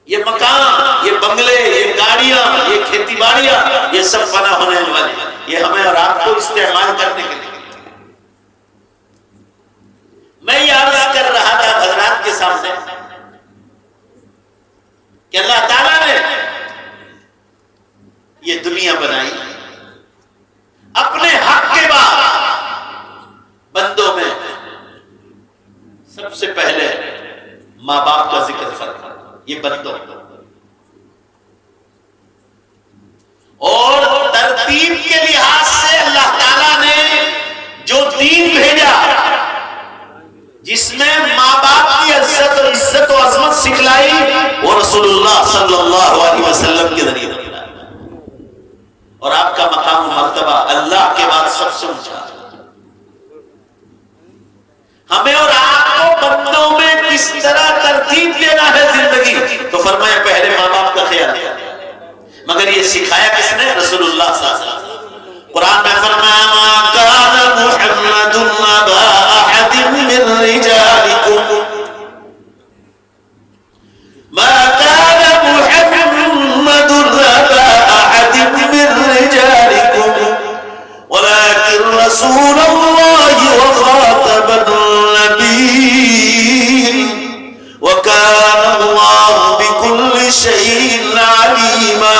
یہ مکان، یہ بنگلے، یہ گاڑیاں، یہ کھیتی باڑیاں، یہ سب فنا ہونے والے، یہ ہمیں اور آپ کو استعمال کرنے کے لیے۔ میں یہ عرض کر رہا تھا حضرات کے سامنے کہ اللہ تعالیٰ نے یہ دنیا بنائی، اپنے حق کے بعد بندوں میں سب سے پہلے ماں باپ کا ذکر فرمایا، یہ بندوں، اور ترتیب کے لحاظ سے اللہ تعالیٰ نے جو دین بھیجا جس میں ماں باپ کی عزت و عظمت سکھلائی، وہ رسول اللہ صلی اللہ علیہ وسلم کے ذریعے بتلایا، اور آپ کا مقام و مرتبہ اللہ کے بعد سب سے اونچا۔ ہمیں اور آپ کو بندوں میں کس طرح ترتیب دینا ہے زندگی، تو فرمایا پہلے ماں باپ کا خیال کیا، مگر یہ سکھایا کس نے؟ رسول اللہ صلی اللہ علیہ وسلم۔ قرآن میں فرمایا ما کان محمد ابا احد من رجالکم ما کان محمد ابا احد من رجالکم ولكن رسول اللہ وخاتم النبیین وكان اللہ بكل شيء عليما۔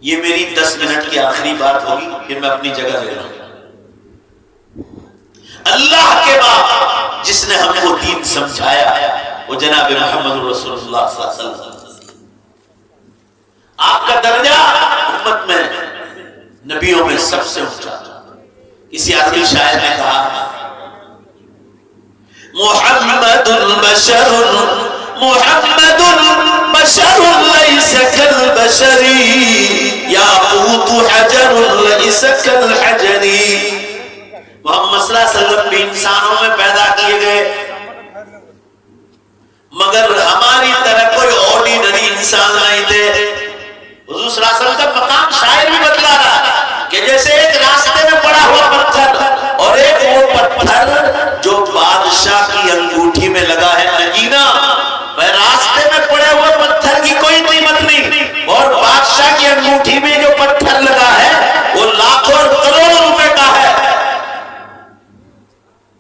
یہ میری 10 منٹ کی آخری بات ہوگی، پھر میں اپنی جگہ لے رہا ہوں۔ اللہ کے بعد جس نے ہم کو دین سمجھایا وہ جناب محمد رسول اللہ صلی اللہ علیہ وسلم۔ آپ کا درجہ امت میں نبیوں میں سب سے اونچا۔ کسی عربی شاعر نے کہا محمد بشر محمد بشر ليس كالبشر ياقوت حجر ليس كالحجر۔ محمد صلی اللہ علیہ وسلم بھی انسانوں میں پیدا کیے گئے، مگر ہماری طرح کوئی آرڈینری انسان نہیں تھے۔ حضور صلی اللہ علیہ وسلم کا مقام شاعر بھی بتلا رہا کہ جیسے ایک راستے میں پڑا ہوا پتھر، اور ایک وہ پتھر جو بادشاہ کی انگوٹھی میں لگا ہے نگینا، میں راستے میں پڑے ہوئے پتھر کی کوئی قیمت نہیں، اور بادشاہ کی انگوٹھی میں جو پتھر لگا ہے وہ لاکھوں اور کروڑوں روپے کا ہے۔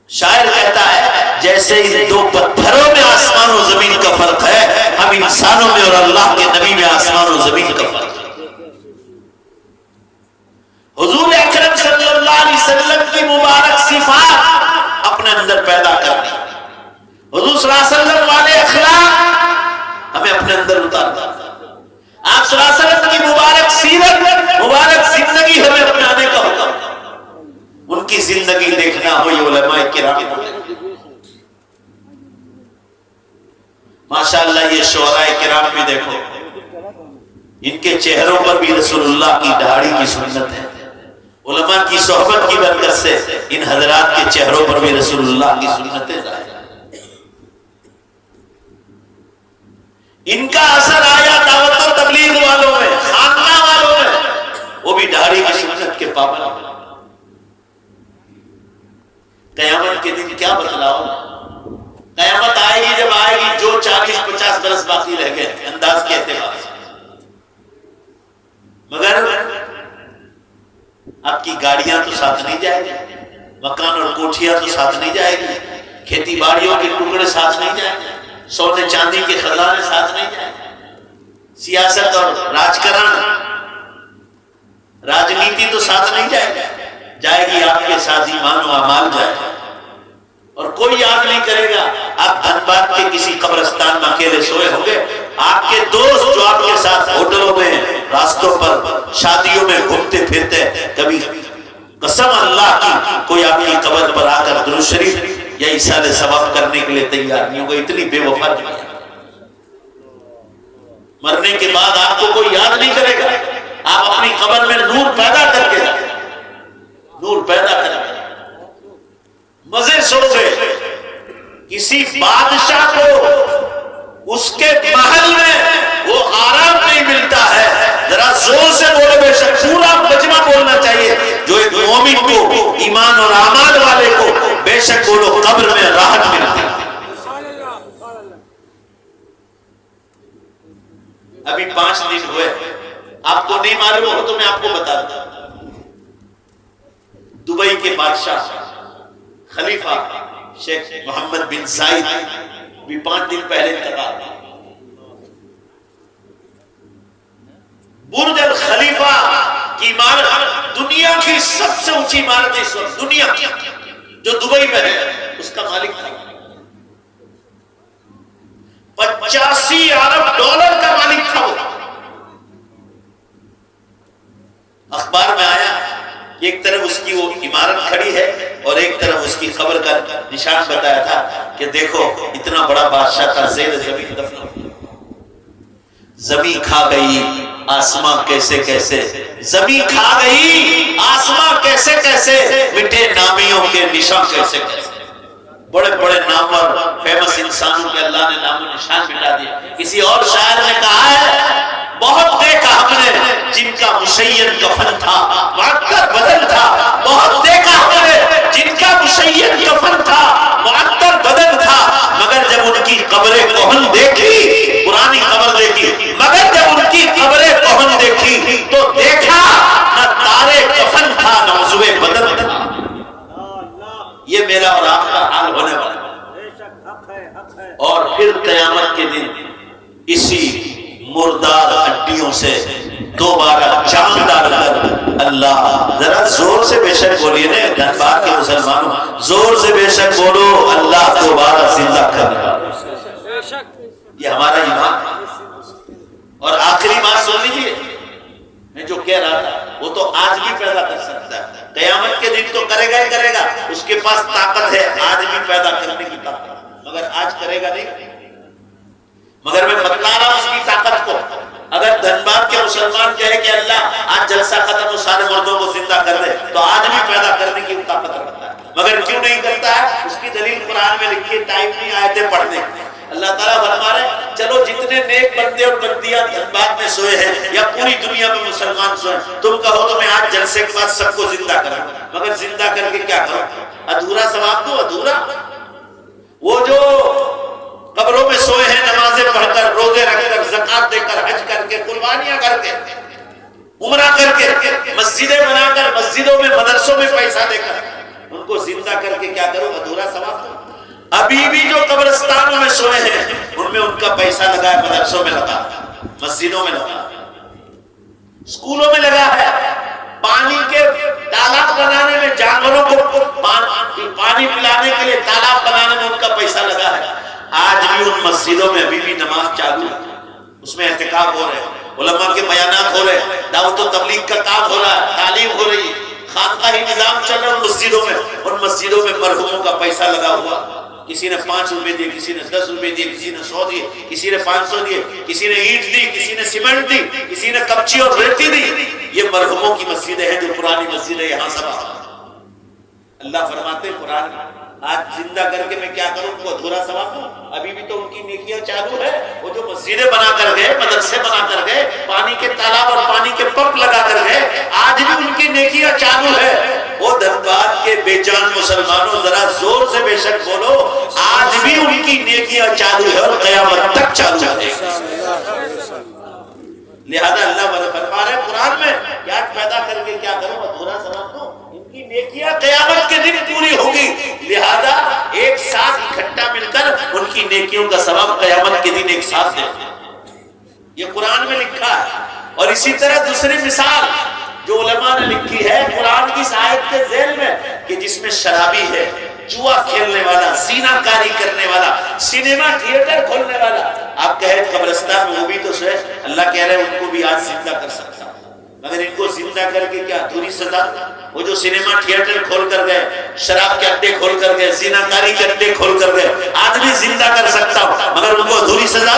شاعر کہتا ہے جیسے ان دو پتھروں میں آسمان و زمین کا فرق ہے، ہم انسانوں میں اور اللہ کے نبی میں آسمان و زمین کا فرق ہے۔ حضور اکرم صلی اللہ علیہ وسلم کی مبارک صفات اپنے اندر پیدا کرنی، حضور صلی اللہ علیہ وسلم والے اخلاق ہمیں اپنے اندر اتارنا، آپ صلی اللہ علیہ وسلم کی مبارک سیرت، مبارک زندگی ہمیں اپنانے کا حکم، ان کی زندگی دیکھنا ہو یہ علماء کرام۔ ماشاءاللہ یہ شعراء کرام بھی دیکھو، ان کے چہروں پر بھی رسول اللہ کی داڑھی کی سنت ہے، علماء کی صحبت کی برکت سے ان حضرات کے چہروں پر بھی رسول اللہ کی سنتیں ظاہر ہیں۔ ان کا اثر آیا دعوت و تبلیغ والوں میں، خانقاہ والوں میں، وہ بھی داڑھی کی سنت کے پابند ہیں۔ قیامت کے دن کیا بتلاؤ، قیامت آئے گی جب آئے گی جو 40-50 برس باقی رہ گئے انداز کے اعتبار سے، مگر آپ کی گاڑیاں تو ساتھ نہیں جائے گی، مکان اور کوٹھیاں تو ساتھ نہیں جائے گی، کھیتی باڑیوں کے ٹکڑے ساتھ نہیں جائیں گے، سونے چاندی کے خزانے ساتھ نہیں جائیں گے، سیاست اور راجکرن راجنیتی تو ساتھ نہیں جائے گی آپ کے ساتھ ایمان و اعمال جائے گا، اور کوئی یاد نہیں کرے گا۔ آپ دھنباد کے کسی قبرستان میں اکیلے سوئے ہوں گے، آپ کے دوست جو آپ کے ساتھ ہوٹلوں میں، راستوں پر، شادیوں میں گھومتے پھرتے، کبھی قسم اللہ کی کوئی آپ کی قبر پر آ کر درود شریف یا ایصال ثواب کرنے کے لیے تیار نہیں ہوگا، اتنی بے وفا دنیا۔ مرنے کے بعد آپ کو کوئی یاد نہیں کرے گا، آپ اپنی قبر میں نور پیدا کر کے نور پیدا کر کے مزے سو گئے۔ کسی بادشاہ کو اس کے محل میں وہ آرام نہیں ملتا ہے، ذرا زور سے بولے، بے شک پورا مجمع بولنا چاہیے، جو ایک مومن کو، ایمان اور اعمال والے کو بے بے شک بولو قبر میں راحت ملتی ہے۔ ابھی 5 دن ہوئے، آپ کو نہیں معلوم ہو تو میں آپ کو بتا دوں، دبئی کے بادشاہ خلیفہ شیخ محمد بن زائد بھی 5 دن پہلے انتقال۔ برج الخلیفہ کی عمارت دنیا کی سب سے اونچی عمارت اس وقت دنیا کی جو دبئی میں ہے، اس کا مالک تھا 85 ارب ڈالر کا مالک تھا وہ۔ اخبار میں آیا کہ ایک طرف اس کی وہ عمارت کھڑی ہے اور ایک طرف اس کی قبر کا نشان بتایا تھا کہ دیکھو اتنا بڑا بادشاہ تھا، زیر زمین دفن ہو گیا۔ زمین کھا گئی آسمان کیسے کیسے، زمین کھا گئی آسمان کیسے کیسے، مٹے نامیوں کے نشان کیسے کیسے۔ بڑے بڑے نامور فیمس انسانوں کے اللہ نے نام و نشان مٹا دیے۔ کسی اور شاعر نے کہا ہے بہت دیکھا ہم نے جن کا مشین کفن تھا معطر بدن تھا، بہت دیکھا ہم نے جن کا مشین کفن تھا معطر بدن تھا، مگر جب ان کی قبریں کہن دیکھی، پرانی قبر دیکھی، مگر جب ان کی قبریں کہن دیکھی تو دیکھا نہ تارے کفن تھا نہ عضو بدن تھا۔ یہ میرا اور آپ کا حال ہونے والا ہے، اور پھر قیامت کے دن اسی مردار ہڈیوں سے دوبارہ جان ڈال کر اللہ، ذرا زور سے بے شک بولیے نا دھنباد کے مسلمانوں، زور سے بے شک بولو، اللہ دوبارہ زندہ کرنا۔ یہ ہمارا ایمان ہے۔ اور آخری بات سن لیجیے، میں جو کہہ رہا تھا وہ تو آج بھی پیدا کر سکتا ہے، قیامت کے دن تو کرے گا ہی کرے گا، اس کے پاس طاقت ہے آج بھی پیدا کرنے کی طاقت، مگر آج کرے گا نہیں۔ مگر میں بتلا رہا ہوں اس کی طاقت کو۔ اگر دھنباد کے مسلمان کہے کہ اللہ آج جلسہ ختم ہو سارے مردوں کو زندہ کر دے، تو آج بھی پیدا کرنے کی طاقت رکھتا ہے، مگر کیوں نہیں کرتا ہے؟ اس کی دلیل قرآن میں لکھی ہے، ٹائم نہیں آیتیں پڑھنے۔ اللہ تعالیٰ فرما رہے ہیں چلو جتنے نیک بندے اور بندیاں دھنباد میں سوئے ہیں یا پوری دنیا میں مسلمان سوئے ہیں، تم کہو تو میں آج جلسے کے بعد سب کو زندہ کروں، مگر زندہ کر کے کیا کرو؟ ادھورا ثواب دو، ادھورا۔ وہ جو قبروں میں سوئے ہیں نمازیں پڑھ کر، روزے رکھ کر، زکات دے کر، حج کر کے، قربانیاں کر کے، عمرہ کر کے، مسجدیں بنا کر، مسجدوں میں مدرسوں میں پیسہ دے کر، ان کو زندہ کر کے کیا کرو؟ ادھورا ثواب دو۔ ابھی بھی جو قبرستانوں میں سوئے ہیں ان میں ان کا پیسہ لگا ہے، مدرسوں میں لگا ہے، مسجدوں میں لگا ہے، اسکولوں میں لگا ہے، پانی کے تالاب بنانے میں، جانوروں کو پانی پلانے کے لیے تالاب بنانے میں ان کا پیسہ لگا ہے۔ آج بھی ان مسجدوں میں ابھی بھی نماز چالو ہے، اس میں اعتکاف ہو رہے ہیں، علماء کے بیانات ہو رہے ہیں، دعوت و تبلیغ کا کام ہو رہا ہے، تعلیم ہو رہی ہے، خانقاہی نظام چل رہا ہے ان مسجدوں میں۔ ان مسجدوں میں مرحوموں کا پیسہ لگا ہوا، کسی نے 5 روپے دیے، کسی نے 10 روپے دیے، کسی نے 100 دیے، کسی نے 500 دیے، کسی نے اینٹ دی، کسی نے سیمنٹ دی، کسی نے کپچی اور ریتی دی۔ یہ مرحوموں کی مسجدیں ہیں جو پرانی مسجد ہے، یہاں سب اللہ فرماتے ہیں قرآن میں آج زندہ کر کے میں کیا کروں؟ کو ادھورا ثواب دوں؟ ابھی بھی تو ان کی نیکیاں چالو ہے۔ وہ جو مسجدیں بنا کر گئے، مدرسے بنا کر گئے، پانی کے تالاب اور پانی کے پمپ لگا کر گئے، آج بھی ان کی نیکیاں چالو ہے۔ وہ دھنباد کے بے جان مسلمانوں ذرا زور سے بے شک بولو، آج بھی ان کی نیکیاں چالو ہے اور قیامت تک چالو ہے۔ لہذا اللہ فرما رہے ہیں قرآن میں کہ آج پیدا کر کے کیا کرو؟ ادھورا ثواب دو، ان کی نیکیاں قیامت کے دن پوری ہوگی، لہذا ایک ساتھ اکٹھا مل کر ان کی نیکیوں کا ثواب قیامت کے دن ایک ساتھ دے۔ یہ قرآن میں لکھا ہے۔ اور اسی طرح دوسری مثال جو علماء نے لکھی ہے قرآن کی اس آیت کے ذیل میں کہ جس میں شرابی ہے، جوا کھیلنے والا، زنا کاری کرنے والا، سینما تھیٹر کھولنے والا، آپ کہیں قبرستان میں وہ بھی تو سوئے، اللہ کہہ رہے ہیں ان کو بھی آج زندہ کر سکتا، مگر ان کو زندہ کر کے کیا دوری سزا؟ وہ جو سینما تھیٹر کھول کر گئے، شراب کے اڈے کھول کر گئے، زنا کاری کے اڈے کھول کر گئے، آج بھی زندہ کر سکتا ہوں، مگر ان کو ادھوری سزا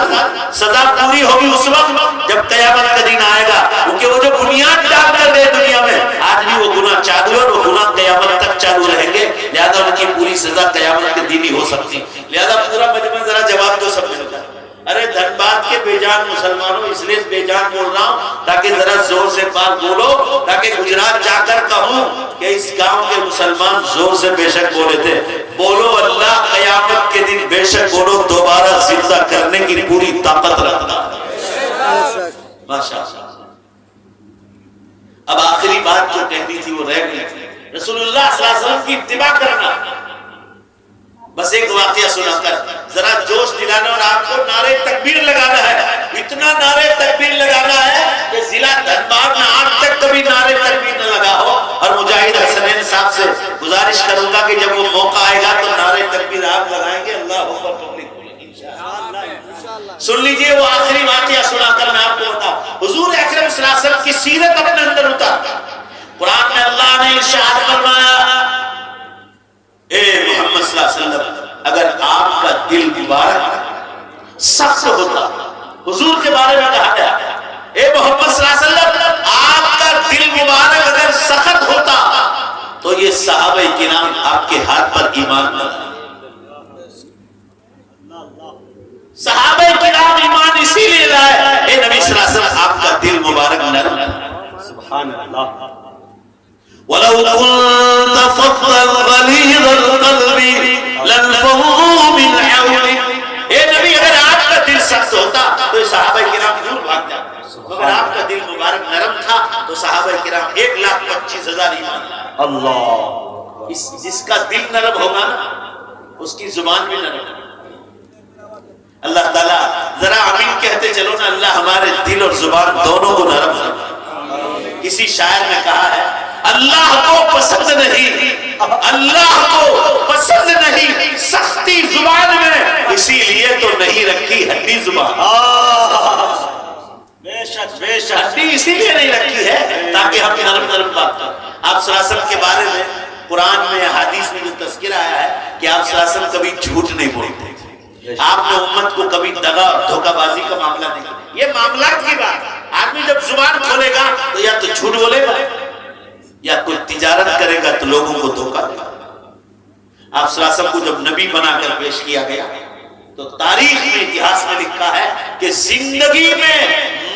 پوری ہوگی اس وقت جب قیامت کا دن آئے گا، کیونکہ وہ جو بنیاد ڈال کر گئے دنیا میں، آج بھی وہ گناہ چالو ہے اور وہ گناہ قیامت تک چالو رہیں گے، لہذا ان کی پوری سزا قیامت کے دن ہی ہو سکتی۔ لہذا پورا مجمع ذرا جواب دو سب مل کر۔ ارے دھنباد کے بے جان مسلمانوں، اس لیے بے جان بول رہا ہوں تاکہ ذرا زور سے بات بولو، تاکہ گجرات جا کر کہوں کہ اس گاؤں کے مسلمان زور سے بے شک بولے تھے بولو اللہ قیامت کے دن بے شک بولو دوبارہ زندہ کرنے کی پوری طاقت رکھتا ہے. ماشاء اللہ. اب آخری بات جو کہنی تھی وہ رہ گئی تھی، رسول اللہ صلی اللہ علیہ وسلم کی اتباع کرنا. بس ایک واقعہ سنا کر ذرا جوش دلانا اور آپ کو نعرے تکبیر لگانا ہے. اتنا نعرے تکبیر لگانا ہے کہ ضلع دھنباد میں آج تک کبھی نعرے تکبیر نہ لگا ہو. اور مجاہد حسنین صاحب سے گزارش کروں گا کہ جب وہ موقع آئے گا تو نعرے تکبیر آپ لگائیں گے. اللہ اکبر پبلک بولے انشاءاللہ. سن لیجئے وہ آخری واقعہ سنا کر میں آپ کو بتاؤں. حضور اکرم صلی اللہ علیہ وسلم کی سیرت اپنے اندر اتار. قرآن میں اللہ نے ارشاد فرمایا اے محمد صلی اللہ علیہ وسلم اگر آپ کا دل مبارک سخت ہوتا، حضور کے بارے میں کہا گیا اے محمد صلی اللہ علیہ وسلم آپ کا دل مبارک اگر سخت ہوتا تو یہ صحابہ کرام آپ کے ہاتھ پر ایمان لاتے. صحابہ کرام ایمان اسی لیے لائے اے نبی صلی اللہ علیہ وسلم آپ کا دل مبارک نرم ہے. سبحان اللہ. وَلَوْ كُنْتَ فَظًّا غَلِيظَ الْقَلْبِ لَانفَضُّوا مِنْ حَوْلِكَ. اے نبی اگر آپ کا دل سخت ہوتا تو صحابہ کرام دور بھاگ جاتے. اگر آپ کا دل مبارک نرم تھا تو صحابہ کرام 1,25,000 ایمان. اللہ. جس کا دل نرم ہوگا نا اس کی زبان بھی نرم ہوگی. اللہ تعالیٰ ذرا آمین کہتے چلو نا. اللہ ہمارے دل اور زبان دونوں کو نرم کرے. کسی شاعر نے کہا ہے اللہ کو پسند نہیں، اللہ کو پسند نہیں سختی زبان میں، اسی لیے تو نہیں رکھی ہڈی زبان. بے شک بے شک ہڈی اسی لیے نہیں رکھی ہے تاکہ ہم نرم نرم بات کریں. آپ صلی اللہ علیہ وسلم کے بارے میں قرآن میں حدیث میں جو تذکرہ آیا ہے کہ آپ صلی اللہ علیہ وسلم کبھی جھوٹ نہیں بولتے. آپ نے امت کو کبھی دغا دھوکہ بازی کا معاملہ نہیں کیا. یہ معاملات کی بات. آدمی جب زبان کھولے گا تو یا تو جھوٹ بولے گا یا کوئی تجارت کرے گا تو لوگوں کو دھوکہ دے گا. آپ صلی اللہ علیہ وسلم کو جب نبی بنا کر پیش کیا گیا تو تاریخ میں اتہاس میں لکھا ہے کہ زندگی میں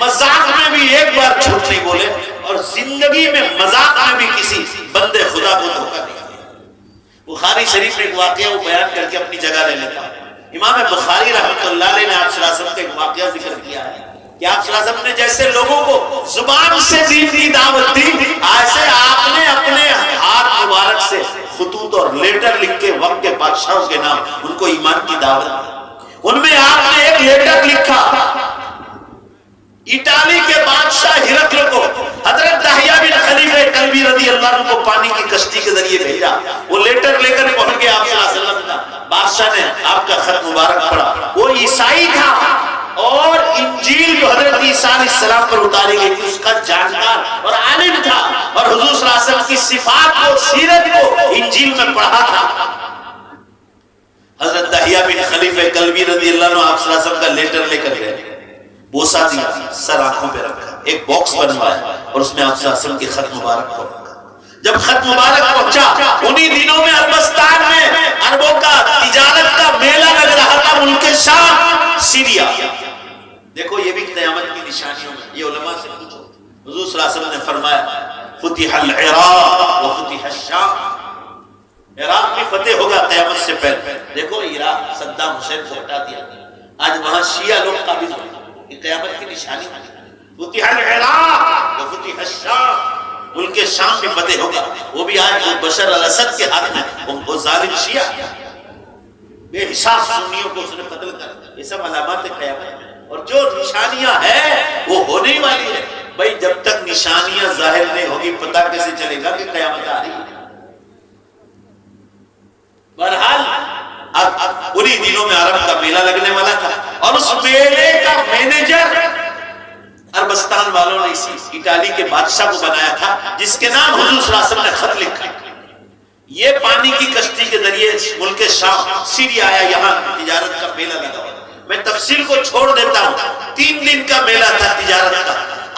مذاق میں بھی ایک بار جھوٹ نہیں بولے اور زندگی میں مذاق میں بھی کسی بندے خدا کو دھوکہ نہیں دیا. بخاری شریف میں ایک واقعہ وہ بیان کر کے اپنی جگہ لے لیتا ہے. امام بخاری رحمۃ اللہ علیہ نے آپ صلی اللہ علیہ وسلم کا ایک واقعہ ذکر کیا ہے کہ آپ صلی اللہ علیہ وسلم نے جیسے لوگوں کو زبان سے دین کی دعوت دی، ایسے آپ نے اپنے ہاتھ مبارک سے خطوط اور لیٹر لکھ کے وقت کے بادشاہوں کے نام ان کو ایمان کی دعوت دی. ان میں آپ نے ایک لیٹر لکھا اٹالی کے بادشاہ ہرقل کو. حضرت دحیہ بن خلیفہ کلبی رضی اللہ عنہ کو پانی کی کشتی کے ذریعے بھیجا. وہ لیٹر لے کر پہنچ گئے آپ صلی اللہ علیہ وسلم کا. بادشاہ نے آپ کا خط مبارک پڑھا. وہ عیسائی تھا اور انجیل جو حضرت عیسیٰ علیہ السلام پر اتاری گئی تھی اس کا جانکار اور عالم تھا اور حضور صلی اللہ علیہ وسلم کی صفات اور سیرت کو انجیل میں پڑھا تھا. حضرت دحیہ بن خلیفہ کلبی رضی اللہ عنہ آپ صلی اللہ علیہ وسلم کا لیٹر لے کر گئے. بوسا دیا، سر آنکھوں پہ رکھا، ایک باکس بنوایا اور اس میں آپ صلی اللہ علیہ وسلم کے خط مبارک کو رکھا. جب خط مبارک پہنچا انہی دنوں میں عربستان میں عربوں کا تجارت کا میلہ لگ رہا تھا. ملک شام سیریا. دیکھو یہ بھی قیامت کی نشانیوں میں. یہ علماء سے پوچھو. حضور صلی اللہ علیہ وسلم نے فرمایا فتح العراق و فتح الشام. عراق بھی فتح ہوگا قیامت سے پہلے. دیکھو عراق صدام حسین کو ہٹا دیا، آج وہاں شیعہ لوگ قابض ہوئے. یہ قیامت کی نشانی ہے. فتح العراق و فتح الشام. ملک شام بھی فتح ہوگا. وہ بھی آج بشر الاسد کے ہاتھ میں. وہ ظالم شیعہ بے حساب سنیوں کو اس نے قتل کر دیا. یہ سب علامات قیامت ہیں اور جو نشانیاں ہیں وہ ہونے والی ہے. بھائی جب تک نشانیاں ظاہر نہیں ہوگی پتہ کیسے چلے گا کہ قیامت آ رہی ہے. بہرحال اب انہی دنوں میں عرب کا میلہ لگنے والا تھا اور اس میلے کا مینیجر عربستان والوں نے اسی اٹالی کے بادشاہ کو بنایا تھا جس کے نام حضور صلی اللہ علیہ وسلم نے خط لکھا. یہ پانی کی کشتی کے ذریعے ملک شام سیریا آیا. یہاں تجارت کا میلہ لگا ہوا. میں تفصیل کو چھوڑ دیتا ہوں. 3 دن کا میلہ تھا تجارت کا.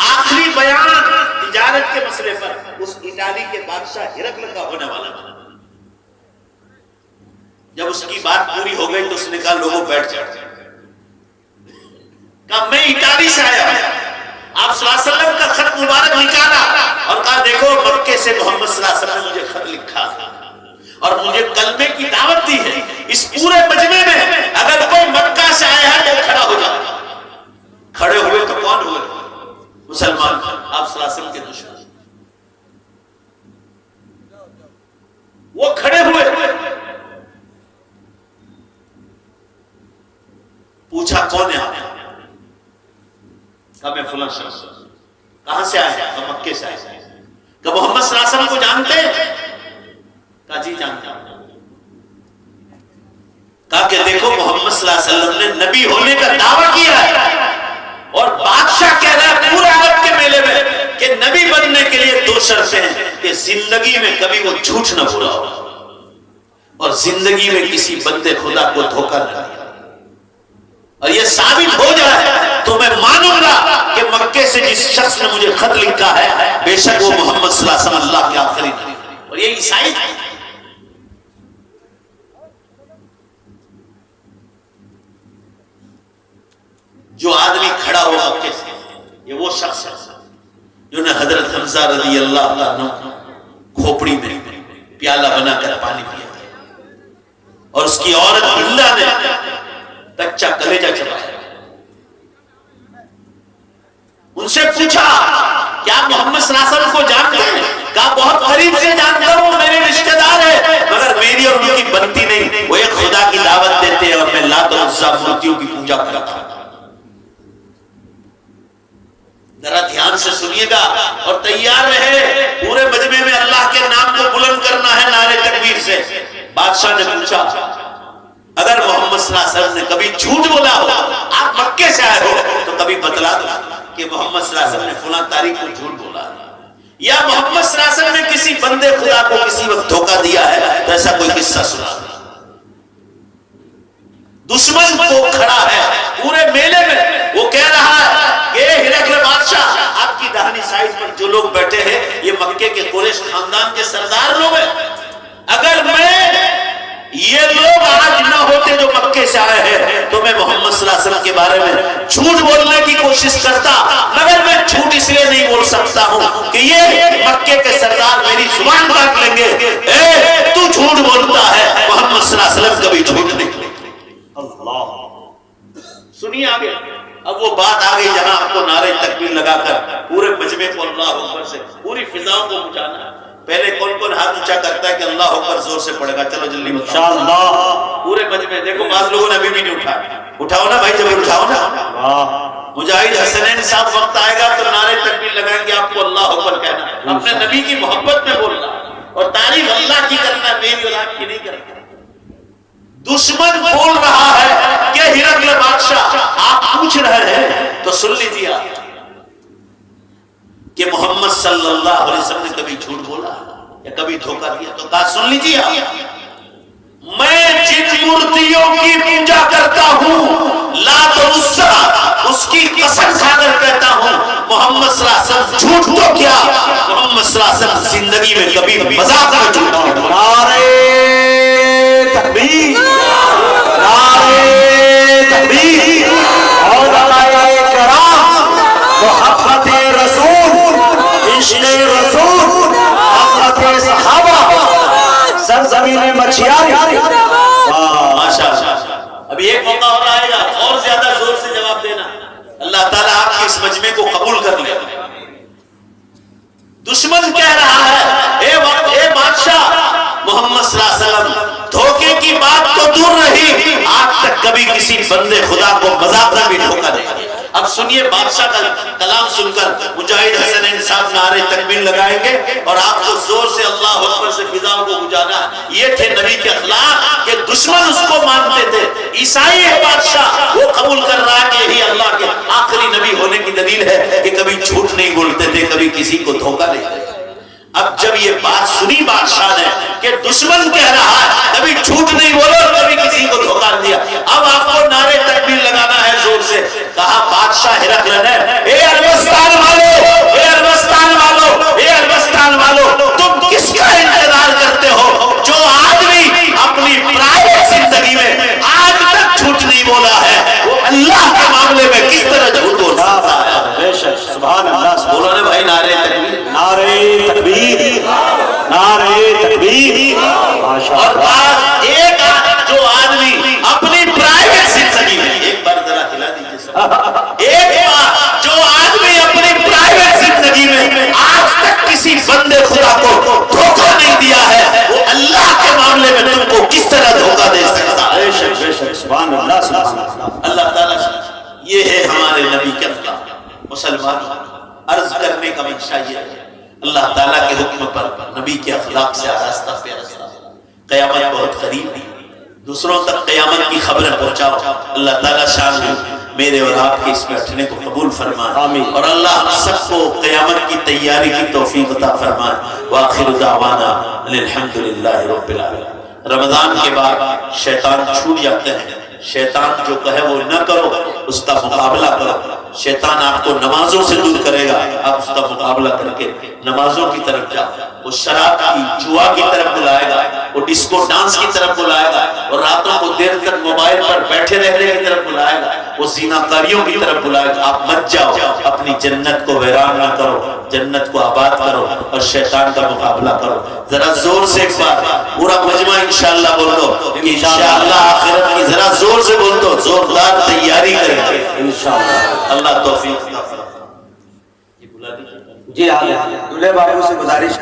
آخری بیان تجارت کے مسئلے پر اس اٹالی کے بادشاہ ہرقل کا ہونے والا تھا. جب اس کی بات پوری ہو گئی تو اس نے کہا لوگوں بیٹھ جاؤ. کہا میں اٹالی سے آیا ہوں. آپ صلی اللہ علیہ وسلم کا خط مبارک نکالا اور کہا دیکھو مکے سے محمد صلی اللہ علیہ وسلم نے مجھے خط لکھا اور مجھے کلمے کی دعوت دی ہے. اس پورے مجمع میں اگر کوئی مکہ سے آیا ہے تو کھڑا ہو جائے. کھڑے ہوئے تو کون ہوئے؟ مسلمان. آپ صلی اللہ علیہ وسلم کے دشمن. وہ کھڑے ہوئے, پوچھا کون ہے آپ؟ کہا میں فلاں شخص. کہاں سے آئے؟ کہا مکے سے آئے. کہا محمد صلی اللہ علیہ وسلم کو جانتے ہیں؟ کہا جی جانتا ہوں. کہا کہ دیکھو محمد صلی اللہ علیہ وسلم نے نبی ہونے کا دعویٰ کیا ہے اور بادشاہ کہہ رہا ہے پورے عرب کے میلے میں کہ نبی بننے کے لیے 2 شرطیں ہیں کہ زندگی میں کبھی وہ جھوٹ نہ بولا ہو اور زندگی میں کسی بندے خدا کو دھوکہ نہ دیا. اور یہ ثابت ہو جائے تو میں مانوں گا کہ مکے سے جس شخص نے مجھے خط لکھا ہے بے شک وہ محمد صلی اللہ علیہ وسلم اللہ کے آخری نبی. اور یہ عیسائی تھے. جو آدمی کھڑا ہوا مکے سے, یہ وہ شخص ہے جو نے حضرت حمزہ رضی اللہ عنہ کھوپڑی میں پیالہ بنا کر پانی پیا اور اس کی عورت ہندا نے کچا کلیجہ چبایا. ان سے پوچھا کیا محمد صلی اللہ علیہ وسلم کو جانتے ہیں؟ کہا بہت قریب سے جانتا ہوں, میرے رشتہ دار ہے, مگر میری اور ان کی بنتی نہیں. وہ ایک خدا کی دعوت دیتے ہیں اور میں لات اور عزا مورتیوں کی پوجا کرتا ہوں. ذرا دھیان سے سنیے گا اور تیار رہے. پورے مجمع میں اللہ کے نام کو بلند کرنا ہے نعرے تکبیر سے. بادشاہ نے پوچھا اگر محمد صلی اللہ علیہ وسلم نے کبھی جھوٹ بولا ہو, آپ مکے سے آئے ہو, تو کبھی بتلا دو کہ محمد صلی اللہ علیہ وسلم نے فلاں تاریخ کو جھوٹ بولا, یا محمد صلی اللہ علیہ وسلم نے کسی بندے خدا کو کسی وقت دھوکہ دیا ہے, تو ایسا کوئی قصہ سنا. دشمن کو کھڑا ہے پورے میلے میں, وہ کہہ رہا ہے کہ ہرقل بادشاہ آپ کی داہنی سائڈ پر جو لوگ بیٹھے ہیں یہ مکے کے قریش خاندان کے سردار لوگ ہیں. اگر میں یہ لوگ آج نہ ہوتے جو مکے سے آئے ہیں تو میں محمد صلی اللہ علیہ وسلم کے بارے میں جھوٹ بولنے کی کوشش کرتا, مگر میں جھوٹ اس لیے نہیں بول سکتا ہوں کہ یہ مکے کے سردار میری زبان کاٹ لیں گے. اے تو جھوٹ بولتا ہے, محمد صلی اللہ علیہ وسلم کبھی جھوٹ نہیں. اللہ سنیے آگے. اب وہ بات آ گئی جہاں آپ کو نعرے تکبیر لگا کر پورے مجمع کو اللہ اکبر سے پوری فضاؤں کو اونچانا. پہلے کون کون ہاتھ اونچا کرتا ہے کہ اللہ اکبر زور سے پڑے گا؟ چلو جلدی بتاؤ. انشاءاللہ پورے مجمع. دیکھو بعض لوگوں نے ابھی بھی نہیں اٹھایا. اٹھاؤ نا بھائی, جب اٹھاؤ نا. مجاہد حسنین صاحب وقت آئے گا تو نعرے تکبیر لگائیں گے, آپ کو اللہ اکبر کہنا ہے, اپنے نبی کی محبت میں بولنا اور تعریف اللہ کی کرنا, میری اور آپ کی نہیں کرنا. دشمن بول رہا ہے کہ ہرقل بادشاہ آپ پوچھ رہے ہیں تو سن لیجیے کہ محمد صلی اللہ علیہ وسلم نے کبھی جھوٹ بولا یا کبھی دھوکہ دیا؟ تو کہا سن لیجیے, میں جن مورتیوں کی پوجا کرتا ہوں لات اور عزا, اس کی قسم کھا کر کہتا ہوں محمد صلی اللہ علیہ وسلم جھوٹ تو کیا, محمد صلی اللہ علیہ وسلم زندگی میں کبھی مذاق میں جھوٹ نہیں بولا. نعرے تکبیر, نعرے تکبیر. علماء کرام محبت رسول, عشق رسول, محبت صحابہ, سرزمین مچھیاری. ابھی ایک موقع اور آئے گا, اور زیادہ زور سے جواب دینا. اللہ تعالیٰ آپ کے اس مجمع کو قبول کر لے. دشمن کہہ رہا ہے اے بادشاہ, محمد صلی اللہ علیہ وسلم دھوکے کی بات تو دور رہی, آج تک کبھی کسی بندے خدا کو مذاق میں بھی دھوکہ نہیں دیا. اب سنیے بادشاہ کا کلام سن کر مجاہد حسنین صاحب نعرے تکبیر لگائیں گے اور آپ کو زور سے اللہ اکبر سے فضاؤں کو گجانا. یہ تھے نبی کے اخلاق کہ دشمن اس کو مانتے تھے. عیسائی ہے بادشاہ, وہ قبول کر رہا ہے کہ یہی اللہ کے آخری نبی ہونے کی دلیل ہے کہ کبھی جھوٹ نہیں بولتے تھے, کبھی کسی کو دھوکہ نہیں دیتے. اب جب یہ بات سنی بادشاہ نے کہ دشمن کہہ رہا ہے کبھی جھوٹ نہیں بولو, کبھی کسی کو دھوکہ دیا, اب آپ کو نعرے تکبیر لگانا ہے زور سے. کہا بادشاہ ہرقل نے, اے عربستان والو, اے عربستان والو, اے عربستان والو, تم کس کا انتظار کرتے ہو جو آدمی اپنی پرائیویٹ زندگی میں آج تک جھوٹ نہیں بولا ہے, وہ اللہ کے معاملے میں کس طرح جھوٹ بول سکتا ہے؟ سبحان اللہ. بولو نا بھائی نعرے تکبیر, نعرے تکبیر, نعرے تکبیر. اور آج ایک جو آدمی اپنی پرائیویٹ زندگی میں، ایک بار ذرا ہلا دیجیے سب، ایک بار جو آدمی اپنی پرائیویٹ زندگی میں آج تک کسی بندے خدا کو دھوکہ نہیں دیا ہے، وہ اللہ کے معاملے میں تم کو کس طرح دھوکہ دے سکتا ہے؟ بے شک سبحان اللہ سبحان اللہ. اللہ تعالیٰ سے یہ ہے ہمارے نبی کے اخلاق. مسلمانوں عرض کرنے کا منشا یہ ہے، اللہ تعالیٰ کے حکم پر نبی کے اخلاق سے آراستہ پہ آراستہ. قیامت بہت قریب ہے، دوسروں تک قیامت کی خبریں پہنچاؤ. اللہ تعالیٰ شان میرے اور آپ کے اس بیٹھنے کو قبول فرمائے، آمین. اور اللہ ہم سب کو قیامت کی تیاری کی توفیق عطا فرمائے. وآخر دعوانا الحمدللہ رب العالمین. رمضان کے بعد شیطان چھوٹ جاتے ہیں. شیطان جو کہے وہ نہ کرو، اس کا مقابلہ کرو. شیطان آپ کو نمازوں سے دور کرے گا، آپ اس کا مقابلہ کر کے نمازوں کی طرف جاؤ. وہ شراب کی جوا کی طرف بلائے گا، وہ ڈسکو ڈانس کی طرف بلائے گا، اور راتوں کو دیر تک موبائل پر بیٹھے رہنے کی طرف بلائے گا، وہ زیناکاریوں کی طرف بلائے گا. آپ مت جاؤ، اپنی جنت کو ویران نہ کرو، جنت کو آباد کرو اور شیطان کا مقابلہ کرو. ذرا زور سے ایک بار پورا مجمع انشاءاللہ بول دو کہ انشاءاللہ آخرت کی، ذرا زور سے بول دو، زوردار تیاری کریں گے انشاءاللہ. اللہ توفیق عطا فرمائے. یہ بلا دیجیے. جی ہاں دولہے بابو سے گزارش